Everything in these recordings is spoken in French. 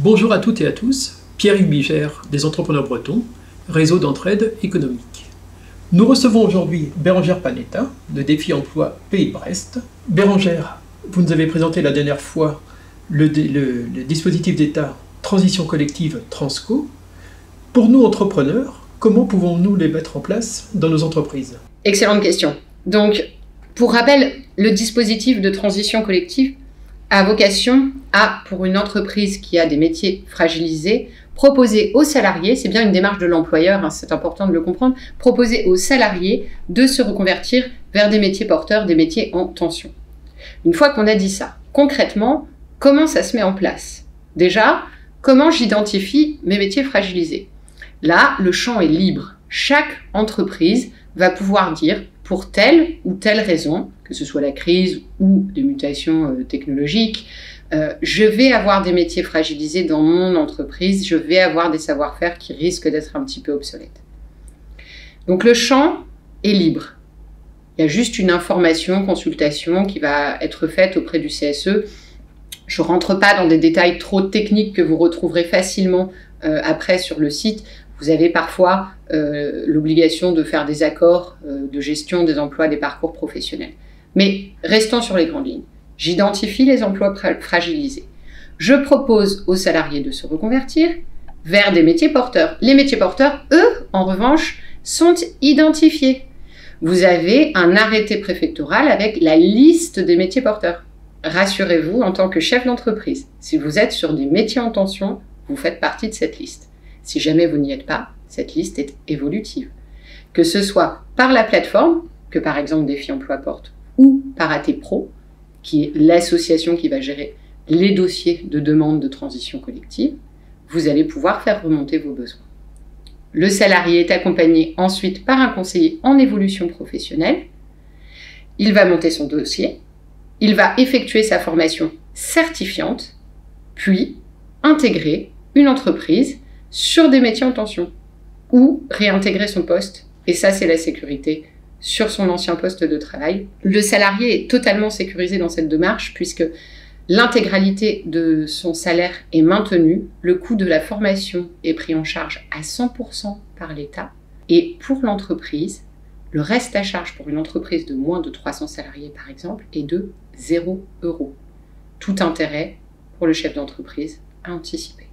Bonjour à toutes et à tous, Pierre-Hugues Bigère des Entrepreneurs Bretons, réseau d'entraide économique. Nous recevons aujourd'hui Bérengère Panetta de Défi Emploi Pays de Brest. Bérengère, vous nous avez présenté la dernière fois le dispositif d'État Transition collective Transco. Pour nous entrepreneurs, comment pouvons-nous les mettre en place dans nos entreprises? Excellente question. Donc, pour rappel, le dispositif de transition collective a vocation à, pour une entreprise qui a des métiers fragilisés, proposer aux salariés, c'est bien une démarche de l'employeur, c'est important de le comprendre, proposer aux salariés de se reconvertir vers des métiers porteurs, des métiers en tension. Une fois qu'on a dit ça, concrètement, comment ça se met en place? Déjà, comment j'identifie mes métiers fragilisés? Là, le champ est libre. Chaque entreprise va pouvoir dire, pour telle ou telle raison, que ce soit la crise ou des mutations technologiques, je vais avoir des métiers fragilisés dans mon entreprise, je vais avoir des savoir-faire qui risquent d'être un petit peu obsolètes. Donc le champ est libre. Il y a juste une information, consultation qui va être faite auprès du CSE. Je ne rentre pas dans des détails trop techniques que vous retrouverez facilement après sur le site. Vous avez parfois l'obligation de faire des accords de gestion des emplois, des parcours professionnels. Mais restons sur les grandes lignes. J'identifie les emplois fragilisés. Je propose aux salariés de se reconvertir vers des métiers porteurs. Les métiers porteurs, eux, en revanche, sont identifiés. Vous avez un arrêté préfectoral avec la liste des métiers porteurs. Rassurez-vous, en tant que chef d'entreprise, si vous êtes sur des métiers en tension, vous faites partie de cette liste. Si jamais vous n'y êtes pas, cette liste est évolutive. Que ce soit par la plateforme, que par exemple Défi Emploi porte, ou par ATPro, qui est l'association qui va gérer les dossiers de demande de transition collective, vous allez pouvoir faire remonter vos besoins. Le salarié est accompagné ensuite par un conseiller en évolution professionnelle. Il va monter son dossier, il va effectuer sa formation certifiante, puis intégrer une entreprise sur des métiers en tension ou réintégrer son poste. Et ça, c'est la sécurité sur son ancien poste de travail. Le salarié est totalement sécurisé dans cette démarche puisque l'intégralité de son salaire est maintenue, le coût de la formation est pris en charge à 100% par l'État et pour l'entreprise, le reste à charge pour une entreprise de moins de 300 salariés par exemple est de 0 €. Tout intérêt pour le chef d'entreprise à anticiper.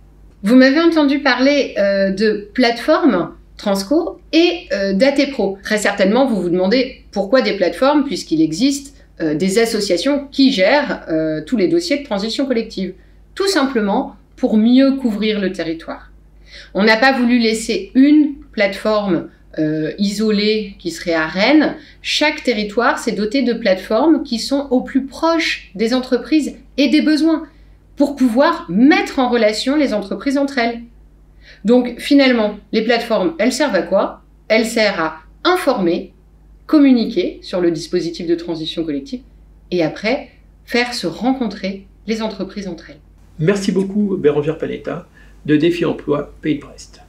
Vous m'avez entendu parler de plateformes Transco et d'ATPro. Très certainement, vous vous demandez pourquoi des plateformes, puisqu'il existe des associations qui gèrent tous les dossiers de transition collective. Tout simplement pour mieux couvrir le territoire. On n'a pas voulu laisser une plateforme isolée qui serait à Rennes. Chaque territoire s'est doté de plateformes qui sont au plus proche des entreprises et des besoins, pour pouvoir mettre en relation les entreprises entre elles. Donc finalement, les plateformes, elles servent à quoi? Elles servent à informer, communiquer sur le dispositif de transition collective et après, faire se rencontrer les entreprises entre elles. Merci beaucoup Bérengère Panetta de Défi Emploi Pays de Brest.